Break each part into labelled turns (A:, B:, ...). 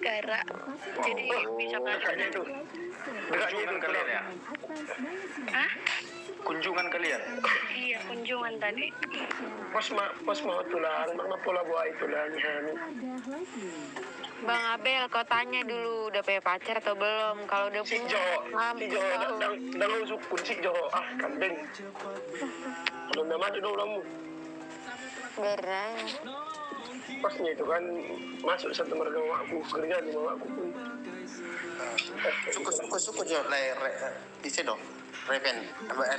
A: Gara. Jadi bisa masuk
B: Dekatnya itu. Dekatnya itu kalian ya?
A: Hah?
B: Kunjungan kalian?
A: Iya, kunjungan tadi.
C: Pas mau tulang, mana pola buah tulang hani.
D: Bang Abel, kau tanya dulu udah punya pacar atau belum? Kalau udah
C: Si
D: punya,
C: Jo, dalam sukun si Jo, kambing. Kalau nggak mati dong kamu.
D: beneran.
C: Pasnya itu kan masuk satu marga mamaku, kerja di mamaku pun.
E: Suku jo di sini dong. Reven.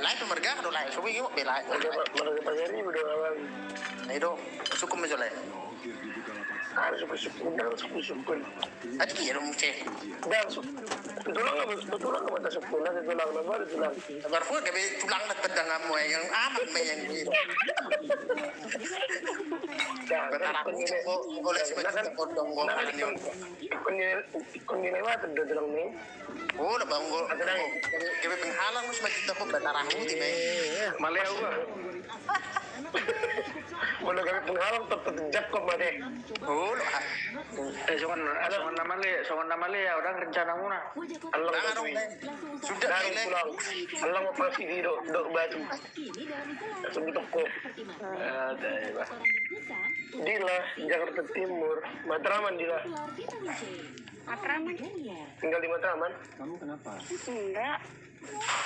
E: Lain pemerga kalau lain suku yuk bela.
C: Marga pagari udah awal.
E: Nah itu suku menjolek.
C: Harus suku.
E: Adi ya dong cek.
C: Dan betulan nggak mata suku, nanti tulang nambah tulang.
E: Kabar pun kami tulang nak pedang kamu yang aman yang ini. Benar aku boleh sebenarnya potong gokan yang.
C: Kon lewat udah tulang nih.
E: Oh, udah bangun. Kami penghalang mus macam tu benar aku tiba.
B: Malaya gua.
C: Mana kami penghalang terjak kok made.
E: Oh,
B: Songan nama le, orang rencana muna.
C: Allah
E: jangan dong. Sudah
C: dari
E: ini.
C: pulang. Allah mau pasti di dok batu. Sebut toko. Dila Jakarta Timur, Matraman Dila.
A: Matraman?
C: Tinggal di Matraman.
A: Enggak.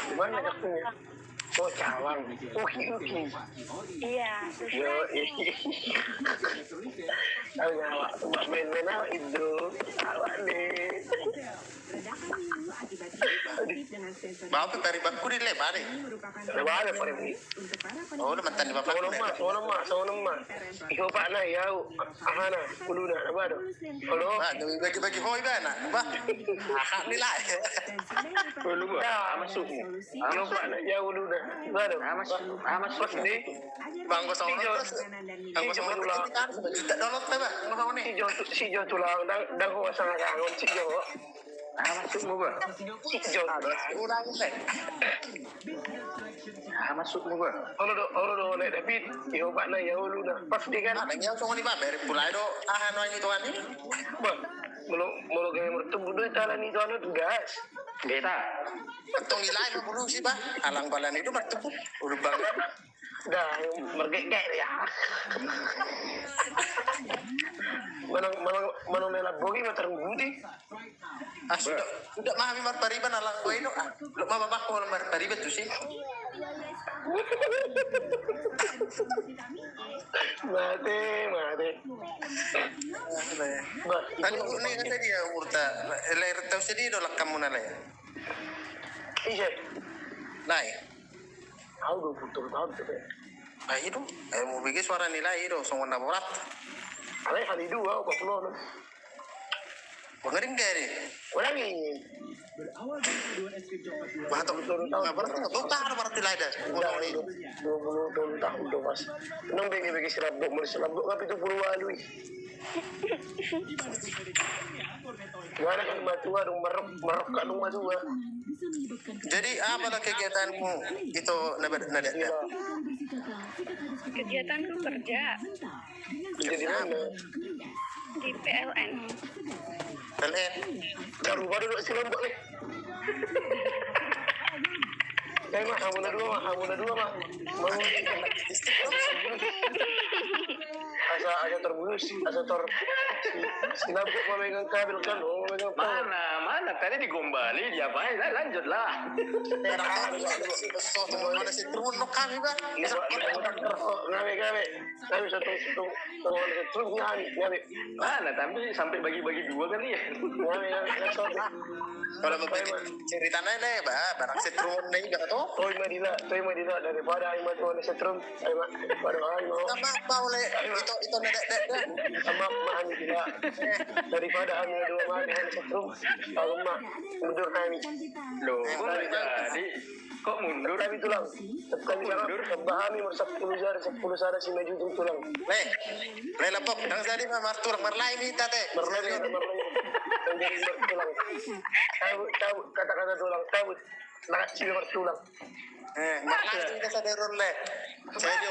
C: Di mana jaktunya? Oh Cawang. Uki.
A: Iya,
C: Yo, tahu nyawa. Main-main apa itu? Awak deh.
E: Bapak dari baku di lebar ni.
C: Lebar ada pada ni.
E: Oh, udah mantan di bapak.
C: Sono ma. Ikaw pa na yaw. Ahana, uluna na ba do? Olo.
E: Ah, bagi-bagi hoy ba na? Ba? Ah, nila.
C: Ulu ba? Masuk mo. Ikaw pa na yaw uluna. Ba do? Masuk ni.
E: Bangko sa oras. Bangko sa oras. Juta download na ba? Ano ni?
C: Si Jo tulang dang ko sa ngangon si Jo.
B: Masuk mo ba?
C: Si Jo.
E: Kurang set.
B: Masuk mo ba?
C: Olo do na David. Ikaw pa na yaw uluna. Pasti kan.
E: Nah, yang so ni ba? Beri pulai do. Ah, ano ini tuan ni?
C: Ba. Mulu kami bertemu do talan itu anu tugas.
B: Beta.
E: Tong ilai mo bulu si ba? Alang balan itu bertemu. Udah banget.
C: Dah mergek ya. Manong nela bogi matarung budi.
E: Ah, sudah mahami marpariban alang ko ino. Ah, lo mababak ko ng marpariban tu si. Mate. Tadi ni kata dia urta. Lair tahu sedih do lakam mo na lay.
C: Iya.
E: Lai.
C: Aku 20 tahun tu.
E: Ah, itu. Mau bagi suara nilai itu song na borat.
C: Alay kali dua aku pulau.
E: Bangering gari.
C: Orang ini.
E: Batok. Berarti enggak tahu ada berarti lain dah.
C: Udah 20 tahun tu mas. Nong bagi serabuk, mau serabuk tapi tu Purwalu. Mana kan batu adung merok kadung batu.
E: Jadi apalah kegiatanmu itu nada.
A: kegiatanku kerja
C: Jadi mana?
A: di PLN.
E: PLN.
C: Baru duduk si lombok ni. Mak, kamu dah dua mak. Mau asa terbulus, si lombok memegang kabel kan, memegang
B: Mana? Tadi digombali, dia apa? Lanjutlah.
E: Mana si turun no kami ba?
C: Ngawe. Kami satu terus ngawe.
B: Mana? Tapi sampai bagi-bagi dua kali ya.
C: Ngawe.
E: Kalau begitu ceritanya deh, barang setrum nih gak tuh?
C: Toy Madila daripada aing matu ni setrum, pada aing mau.
E: Sama boleh itu nada.
C: Sama mahan tidak daripada aing dua mahan ni setrum. Kalau mak mundur kami.
B: Loh, jadi kok mundur?
C: Kami tulang. Kami mundur. Kembahami 10 sara si maju tulang.
E: Le lepok, nang jadi mah martur marlai minta teh.
C: Merlai. menjadi bertulang. Cabut kata-kata tulang, cabut. Nakacil bertulang.
E: Makasih kita sadar le. Saya jo.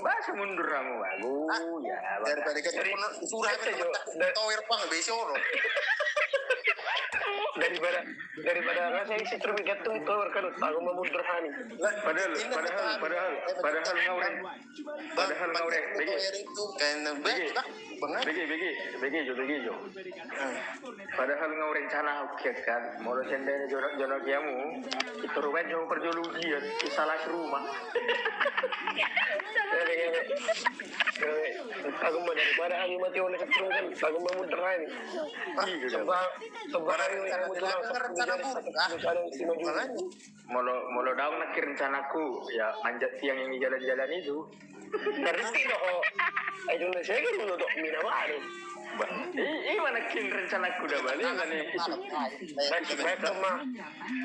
B: Bahasa mundur kamu bagus. Ya,
E: Daripada kita surah tower pang besok.
C: Daripada rasa isi terbikat tuh itu berkan aku memundur hani.
B: Padahal ngaureng.
E: Itu kan
B: Begi jo. Padahal ngaureng sana oke kan. Mau sendiri jono kiamu. Itu ruben jo perjolugian salah rumah.
C: Aku mau daripada hani mati oleh keturun kan aku memundur hani. Sebab yang
E: rencana buruk
B: Molo daun nak rencanaku ya manjat tiang yang di jalan-jalan itu.
C: Ngerti dong. Ayo saya kan dulu dok mina baru.
B: Mana kin rencanaku dah balik kan isu.
C: Baik mah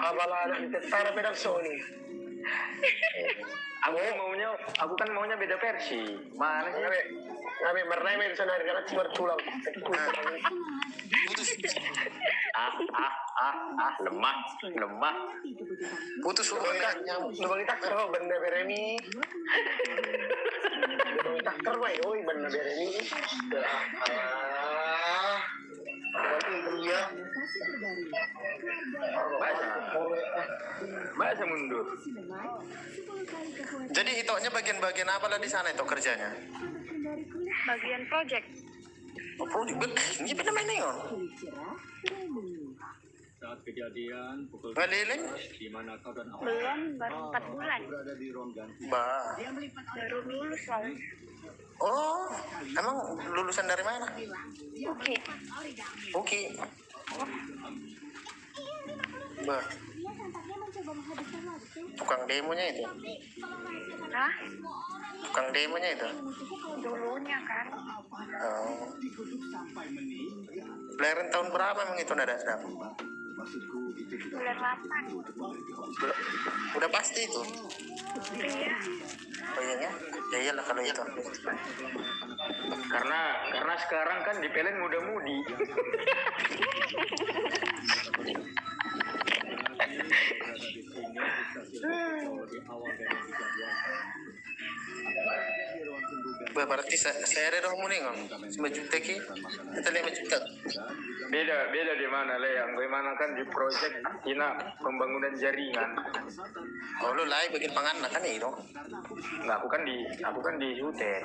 C: abalan tentara pedang Sony.
B: Aku kan maunya beda versi. Mana sih?
C: Kami meremeh di sana karena cuma tulang.
B: Lemah.
E: putus hubungan nyamuk.
C: Lubang takar benda beremi. Lubang takar wah, oi benda beremi. Iya.
B: Bahasa mundur.
E: Jadi itoknya bagian-bagian apa lah di sana itu kerjanya?
A: Bagian project.
E: Oh, project ini benar main neon.
F: Saat kejadian pukul
E: Ngeliling?
F: di mana kau dan
A: Belum, baru 4 bulan.
F: berada di ruang ganti.
E: Bah.
A: Baru lulus loh.
E: Oh, emang lulusan dari mana?
A: Oke.
E: Uki. Bah. Tukang demonya itu.
A: Hah?
E: Tukang demonya itu.
A: Dulunya kan.
E: Oh. Lahiran tahun berapa emang itu nada sedap?
A: Bulan 8.
E: Udah pasti itu.
A: Iya.
E: Oh iya ya? Ya iyalah kalau itu.
B: Karena sekarang kan di Pelen muda-mudi.
E: Berarti saya ada dong muni ngom. 5 juta ki. Kita 5 juta.
B: Beda di mana le yang bagaimana kan di proyek Ina pembangunan jaringan.
E: Oh lu lain bagian panganan kan itu.
B: Enggak, aku kan di Hutet.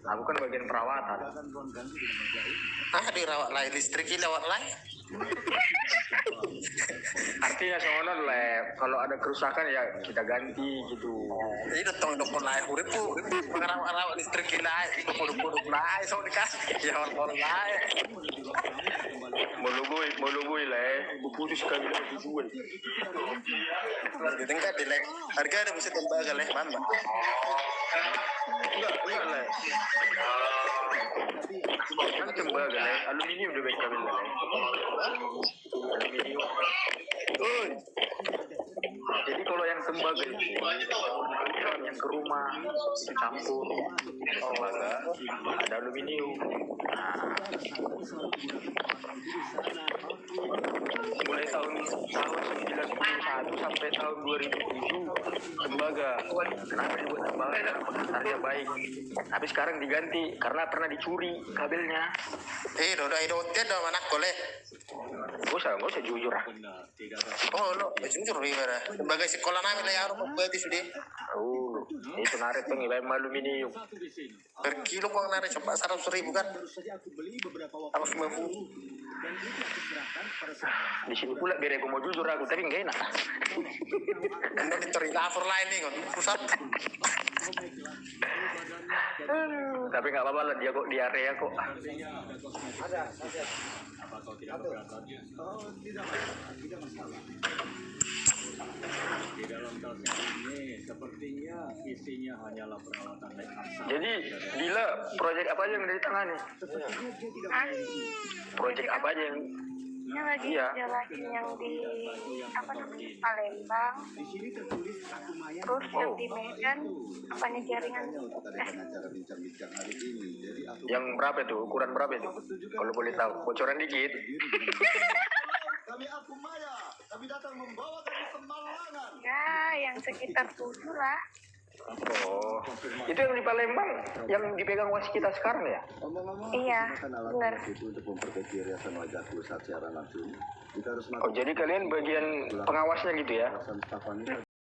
B: Aku kan bagian perawatan.
E: Dirawat lain listrik ini lewat lain.
B: Artinya soalnya le kalau ada kerusakan ya kita ganti gitu.
E: Jadi datang dokter lain urip tuh pengerawat listrik ini lain, produk-produk lain so dikasih ya orang lain.
B: Mologoi le putus kali lagi jual.
E: Di tingkat di lek harga ada bisa tembaga leh mana?
B: Enggak le. Kan tembaga le aluminium udah baik kabel le. Aluminium. Jadi kalau yang tembaga itu yang ke rumah dicampur ada aluminium. Mulai tahun 1991 sampai tahun 2007 tembaga. Kenapa dibuat tembaga? Karena pengantarnya baik. Tapi sekarang diganti karena pernah dicuri kabelnya.
E: Udah udah mana boleh.
B: Gak usah jujur ah.
E: Oh lo jujur gimana? Sebagai sekolah nabi lah ya rumah berarti sudah.
B: Oh, itu narik pengibayan aluminium.
E: Per kilo uang narik coba 100.000 kan? Apa 50?
B: Di sini pula biar aku mau jujur aku tapi nggak enak.
E: Anda dicari cover lain nih kan? Pusat.
B: Tapi nggak apa-apa lah dia kok di area kok.
F: Apa kau tidak keberatan? Oh, tidak masalah. Di dalam tas ini sepertinya isinya hanyalah peralatan naik asal.
B: Jadi Dila proyek apa aja yang ditangani?
A: Ah,
B: Proyek apa aja yang
A: Ini lagi
B: Iya.
A: jelasin yang di apa namanya Palembang,
G: Di sini tertulis aku Maya.
A: terus yang di Medan apanya jaringan
G: Untuk adakan acara bincang-bincang hari ini. Jadi aku
B: Yang berapa itu? Ukuran berapa itu? Kalau boleh tahu. Bocoran dikit.
G: kami aku Maya. Kami datang membawa kami kemalangan.
A: ya yang sekitar 7 lah.
B: Oh, itu yang di Palembang yang dipegang wasit kita sekarang ya?
G: Ngomong-ngomong,
A: Iya,
G: gunakan alat
A: benar.
G: itu untuk memperbaiki riasan wajahku saat siaran langsung. Kita harus
B: Oh, jadi kalian bagian pengawasnya gitu ya?
G: Alasan staf wanita